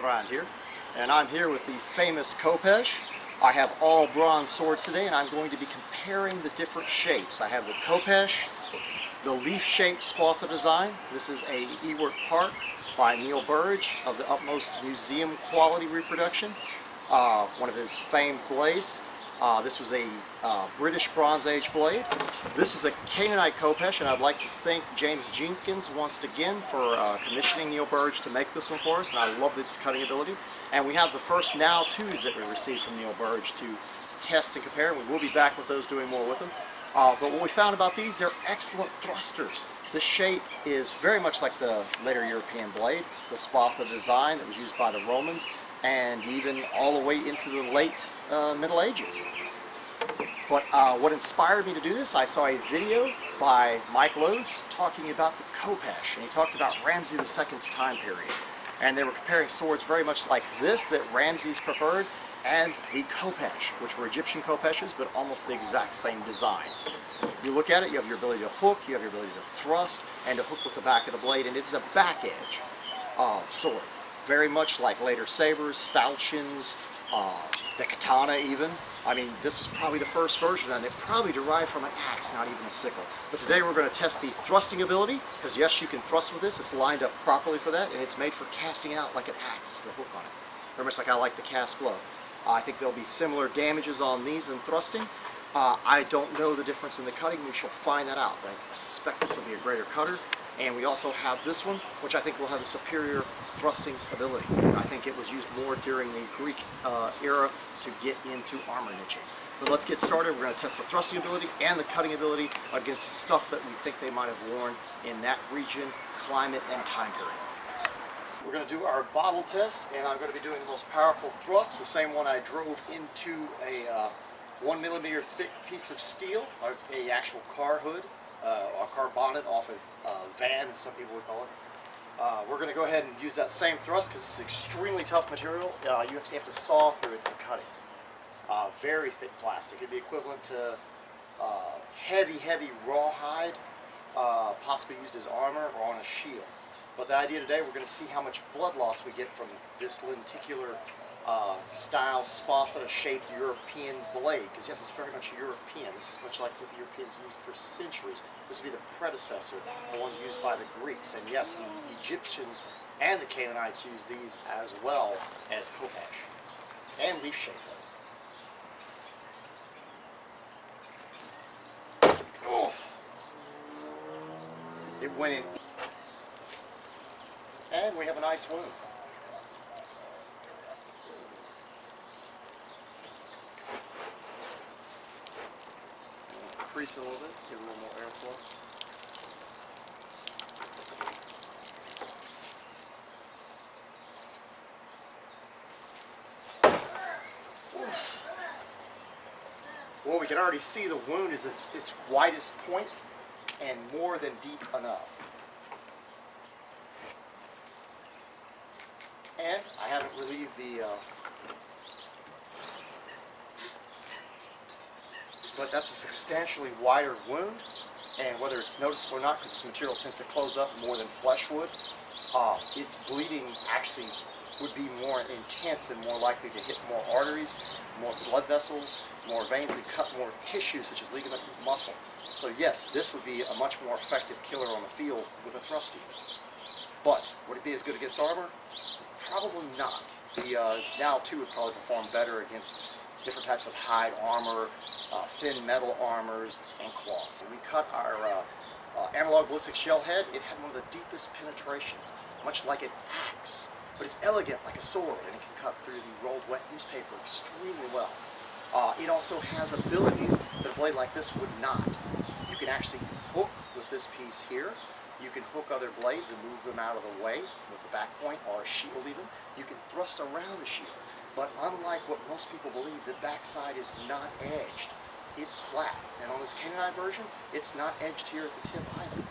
Thrand here, and I'm here with the famous Khopesh. I have all bronze swords today, and I'm going to be comparing the different shapes. I have the Khopesh, the leaf-shaped Spatha design. This is a Ewart Park by Neil Burridge of the utmost museum quality reproduction, one of his famed blades. This was a British Bronze Age blade. This is a Canaanite Khopesh, and I'd like to thank James Jenkins once again for commissioning Neil Burridge to make this one for us, and I love its cutting ability. And we have the first Naue IIs that we received from Neil Burridge to test and compare, and we will be back with those, doing more with them. But what we found about these, they're excellent thrusters. This shape is very much like the later European blade, the Spatha design that was used by the Romans, and even all the way into the late Middle Ages. But what inspired me to do this, I saw a video by Michael Oates talking about the Khopesh, and he talked about Ramses II's time period. And they were comparing swords very much like this that Ramses preferred, and the Khopesh, which were Egyptian Khopeshes, but almost the exact same design. You look at it, you have your ability to hook, you have your ability to thrust, and to hook with the back of the blade, and it's a back edge sword. Very much like later sabers, falchions, the katana even. I mean, this was probably the first version, and it probably derived from an axe, not even a sickle. But today we're going to test the thrusting ability, because yes, you can thrust with this. It's lined up properly for that, and it's made for casting out like an axe, the hook on it. Very much like I like the cast blow. I think there'll be similar damages on these than thrusting. I don't know the difference in the cutting. We shall find that out. I suspect this will be a greater cutter. And we also have this one, which I think will have a superior thrusting ability. I think it was used more during the Greek era to get into armor niches. But let's get started. We're going to test the thrusting ability and the cutting ability against stuff that we think they might have worn in that region, climate, and time period. We're going to do our bottle test, and I'm going to be doing the most powerful thrust, the same one I drove into a 1 millimeter thick piece of steel, a actual car hood, a car bonnet off a van, as some people would call it. We're going to go ahead and use that same thrust because it's extremely tough material. You actually have to saw through it to cut it. Very thick plastic. It'd be equivalent to heavy rawhide, possibly used as armor or on a shield. But the idea today, we're going to see how much blood loss we get from this lenticular style Spatha shaped European blade, because yes, it's very much European. This is much like what the Europeans used for centuries. This would be the predecessor, the ones used by the Greeks. And yes, the Egyptians and the Canaanites used these as well as Khopesh and leaf shaped blades. Oh. It went in. And we have a nice wound. Crease it a little bit, give it a little more airflow. Well, we can already see the wound is its widest point and more than deep enough. And I haven't relieved the, but that's a substantially wider wound, and whether it's noticeable or not, because this material tends to close up more than flesh would, its bleeding actually would be more intense and more likely to hit more arteries, more blood vessels, more veins, and cut more tissue such as ligament and muscle. So yes, this would be a much more effective killer on the field with a thrusty. But would it be as good against armor? Probably not. The Naue II would probably perform better against different types of hide armor, thin metal armors, and cloths. We cut our analog ballistic shell head. It had one of the deepest penetrations, much like an axe, but it's elegant like a sword, and it can cut through the rolled wet newspaper extremely well. It also has abilities that a blade like this would not. You can actually hook with this piece here. You can hook other blades and move them out of the way with the back point or a shield even. You can thrust around the shield. But unlike what most people believe, the backside is not edged. It's flat. And on this Canaanite version, it's not edged here at the tip either.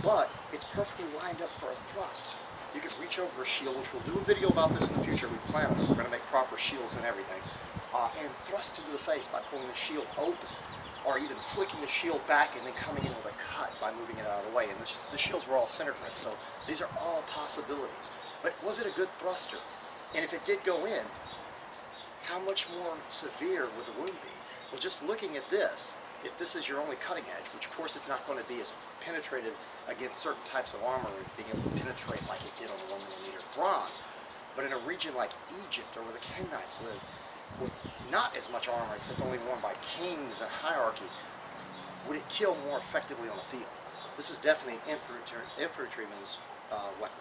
But it's perfectly lined up for a thrust. You can reach over a shield, which we'll do a video about this in the future. We plan on it. We're going to make proper shields and everything. And thrust into the face by pulling the shield open, or even flicking the shield back and then coming in with a cut by moving it out of the way. And the shields were all center grip, so these are all possibilities. But was it a good thruster? And if it did go in, how much more severe would the wound be? Well, just looking at this, if this is your only cutting edge, which of course it's not going to be as penetrative against certain types of armor and being able to penetrate like it did on the 1mm bronze, but in a region like Egypt or where the Canaanites lived, with not as much armor except only worn by kings and hierarchy, would it kill more effectively on the field? This is definitely an infantryman's weapon.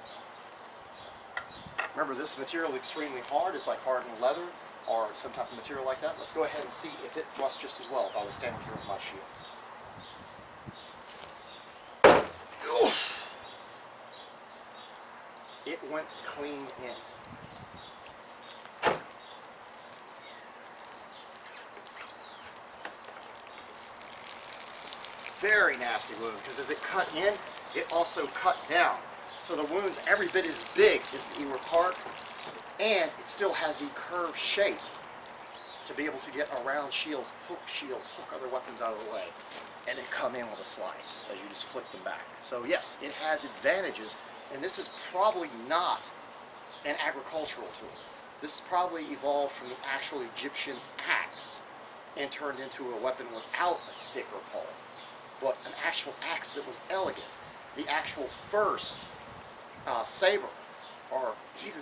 Remember, this material is extremely hard. It's like hardened leather or some type of material like that. Let's go ahead and see if it thrusts just as well if I was standing here with my shield. Oof. It went clean in. Very nasty wound, because as it cut in, it also cut down. So the wound's every bit as big as the Ewart Park, and it still has the curved shape to be able to get around shields, hook other weapons out of the way, and then come in with a slice as you just flick them back. So yes, it has advantages, and this is probably not an agricultural tool. This probably evolved from the actual Egyptian axe and turned into a weapon without a stick or pole, but an actual axe that was elegant. The actual first saber, or even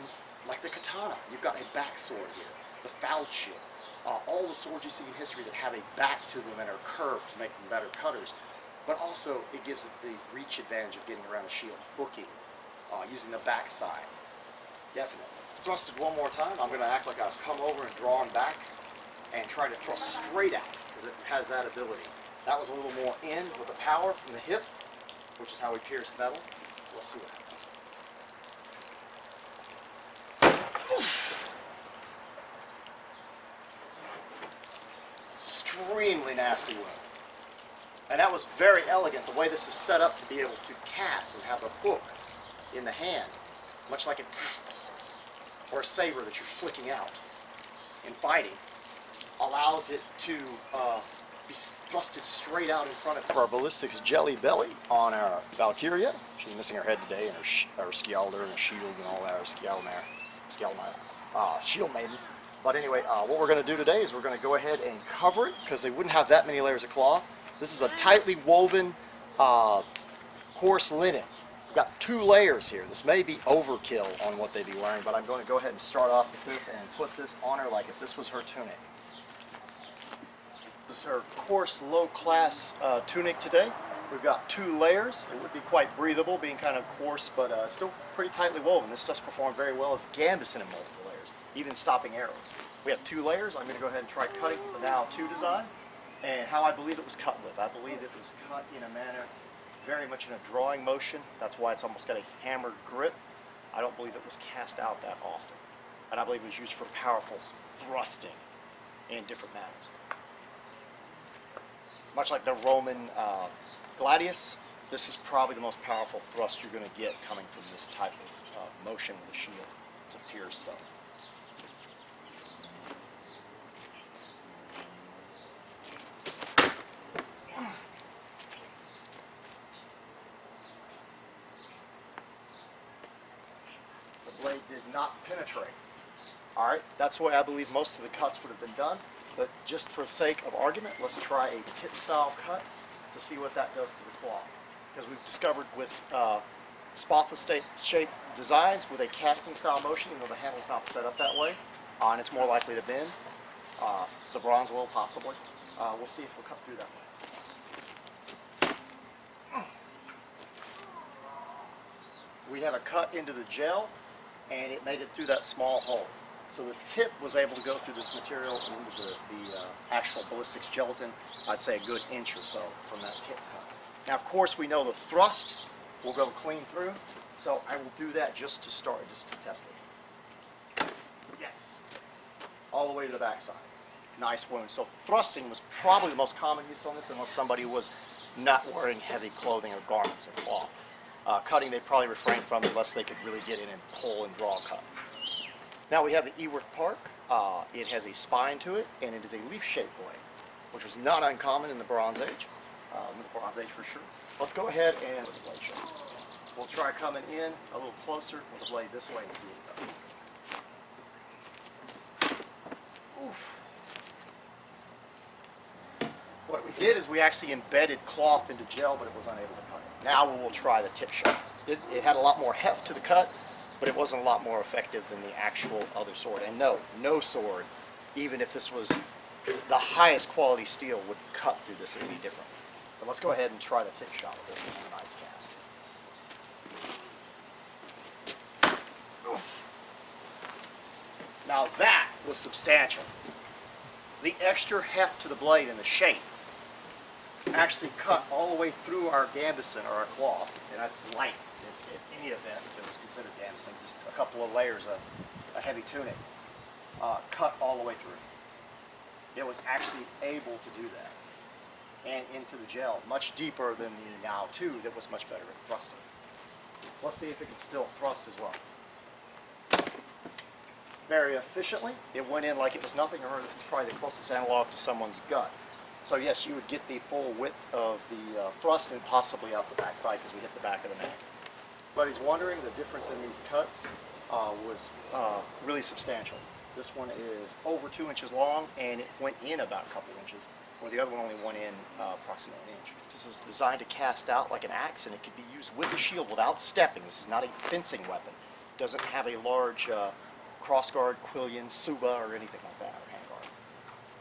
like the katana. You've got a back sword here, the falchion. All the swords you see in history that have a back to them and are curved to make them better cutters, but also it gives it the reach advantage of getting around a shield, hooking, using the back side. Definitely. It's thrusted one more time. I'm going to act like I've come over and drawn back and try to thrust straight out, because it has that ability. That was a little more in with the power from the hip, which is how we pierce metal. Let's see what happens. Oof. Extremely nasty wound. And that was very elegant, the way this is set up to be able to cast and have a hook in the hand, much like an axe or a saber that you're flicking out in fighting, allows it to be thrusted straight out in front of our ballistics jelly belly on our Valkyria. She's missing her head today, and her Skjalder and her shield and all that, her shield maiden. But anyway, what we're going to do today is we're going to go ahead and cover it, because they wouldn't have that many layers of cloth. This is a tightly woven coarse linen. We've got 2 layers here. This may be overkill on what they'd be wearing, but I'm going to go ahead and start off with this and put this on her like if this was her tunic. This is her coarse, low-class tunic today. We've got 2 layers. It would be quite breathable, being kind of coarse, but still pretty tightly woven. This does perform very well as gambeson in multiple layers, even stopping arrows. We have 2 layers. I'm going to go ahead and try cutting the Naue II design, and how I believe it was cut with. I believe it was cut in a manner very much in a drawing motion. That's why it's almost got a hammered grip. I don't believe it was cast out that often. And I believe it was used for powerful thrusting in different manners. Much like the Roman gladius, this is probably the most powerful thrust you're going to get coming from this type of motion with a shield to pierce stuff. The blade did not penetrate. Alright, that's the way I believe most of the cuts would have been done. But just for the sake of argument, let's try a tip style cut to see what that does to the cloth. Because we've discovered with spatha-shaped designs with a casting style motion, even though the handle's not set up that way, and it's more likely to bend, the bronze will possibly. We'll see if we'll cut through that way. We have a cut into the gel, and it made it through that small hole. So the tip was able to go through this material into the actual ballistics gelatin, I'd say a good inch or so from that tip cut. Now, of course, we know the thrust will go clean through, so I will do that just to start, just to test it. Yes. All the way to the backside. Nice wound. So thrusting was probably the most common use on this, unless somebody was not wearing heavy clothing or garments or cloth. Cutting they probably refrained from unless they could really get in and pull and draw a cut. Now we have the Ewart Park. It has a spine to it, and it is a leaf-shaped blade, which was not uncommon in the Bronze Age. For sure. Let's go ahead and with the blade shape. We'll try coming in a little closer with the blade this way and see what it does. What we did is we actually embedded cloth into gel, but it was unable to cut it. Now we will try the tip shot. It had a lot more heft to the cut, but it wasn't a lot more effective than the actual other sword. And no sword, even if this was the highest quality steel, would cut through this any different. But let's go ahead and try the tip shot with this one. A nice cast. Now that was substantial. The extra heft to the blade and the shape actually cut all the way through our gambeson or our cloth, and that's light in any event if it was considered gambeson, just a couple of layers of a heavy tunic, cut all the way through. It was actually able to do that, and into the gel, much deeper than the Naue II that was much better at thrusting. Let's see if it can still thrust as well. Very efficiently. It went in like it was nothing. Remember, this is probably the closest analog to someone's gut. So yes, you would get the full width of the thrust and possibly out the back side because we hit the back of the neck. But he's wondering, the difference in these cuts was really substantial. This one is over 2 inches long, and it went in about a couple inches, where the other one only went in approximately an inch. This is designed to cast out like an axe, and it can be used with the shield without stepping. This is not a fencing weapon. It doesn't have a large crossguard, quillion, suba, or anything like that, or handguard.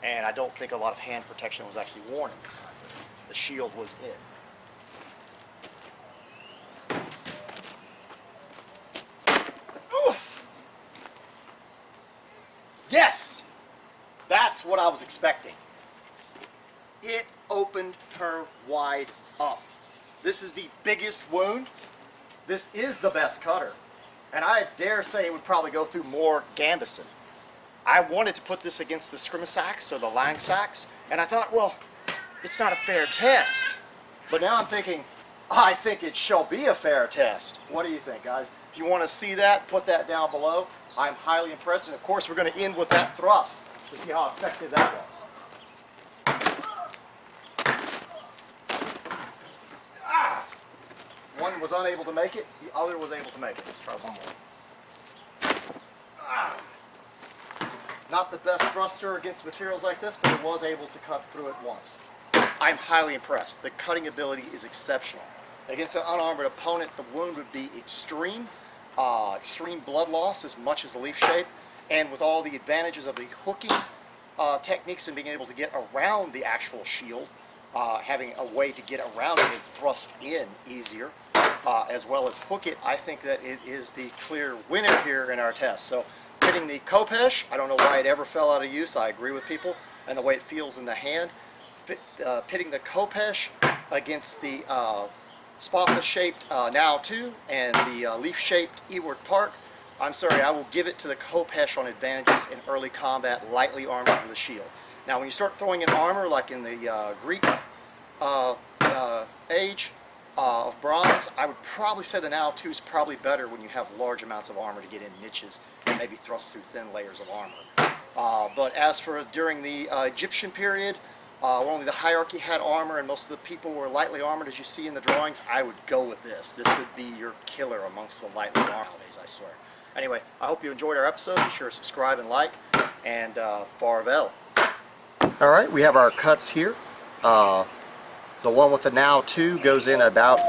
And I don't think a lot of hand protection was actually worn in this kind. The shield was it. Oof. Yes! That's what I was expecting. It opened her wide up. This is the biggest wound. This is the best cutter. And I dare say it would probably go through more gambeson. I wanted to put this against the Scrimmasax or the Langsax, and I thought, well, it's not a fair test. But now I'm thinking, I think it shall be a fair test. What do you think, guys? If you want to see that, put that down below. I'm highly impressed, and of course we're going to end with that thrust to see how effective that was. One was unable to make it, the other was able to make it. Let's try one more. Not the best thruster against materials like this, but it was able to cut through it once. I'm highly impressed. The cutting ability is exceptional. Against an unarmored opponent, the wound would be extreme. Extreme blood loss as much as the leaf shape, and with all the advantages of the hooking techniques and being able to get around the actual shield, having a way to get around it and thrust in easier, as well as hook it, I think that it is the clear winner here in our test. So pitting the Khopesh, I don't know why it ever fell out of use. I agree with people and the way it feels in the hand. Pitting the Khopesh against the Spothless-shaped Naue II and the leaf-shaped Ewart Park, I'm sorry, I will give it to the Khopesh on advantages in early combat, lightly armored with a shield. Now, when you start throwing in armor, like in the Greek age of bronze, I would probably say the Naue II is probably better when you have large amounts of armor to get in niches and maybe thrust through thin layers of armor. But as for during the Egyptian period, where only the hierarchy had armor and most of the people were lightly armored, as you see in the drawings, I would go with this. This would be your killer amongst the lightly armored nowadays, I swear. Anyway, I hope you enjoyed our episode. Be sure to subscribe and like, and farvel. Alright, we have our cuts here. The one with the Naue II goes in about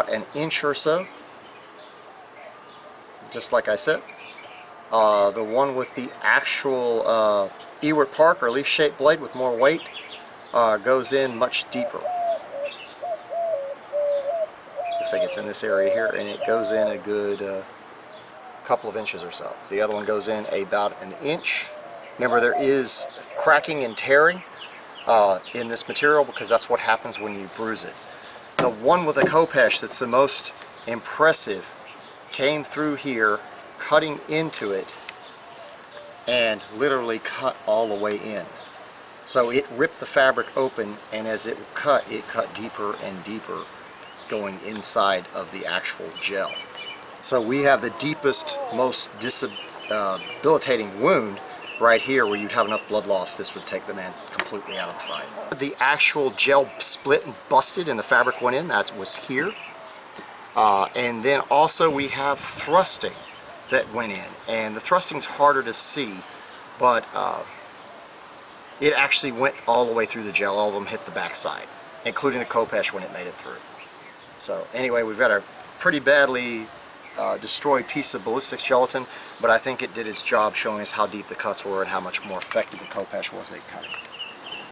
an inch or so, just like I said. The one with the actual Ewart Park or leaf-shaped blade with more weight goes in much deeper. Looks like it's in this area here, and it goes in a good couple of inches or so. The other one goes in about an inch. Remember, there is cracking and tearing in this material because that's what happens when you bruise it. The one with the Khopesh that's the most impressive came through here, cutting into it, and literally cut all the way in. So it ripped the fabric open, and as it cut deeper and deeper, going inside of the actual gel. So we have the deepest, most debilitating wound right here, where you'd have enough blood loss this would take the man completely out of the fight. The actual gel split and busted and the fabric went in. That was here. And then also we have thrusting. that went in, and the thrusting's harder to see, but it actually went all the way through the gel. All of them hit the backside, including the Khopesh when it made it through. So anyway, we've got a pretty badly destroyed piece of ballistic gelatin, but I think it did its job showing us how deep the cuts were and how much more effective the Khopesh was at cutting.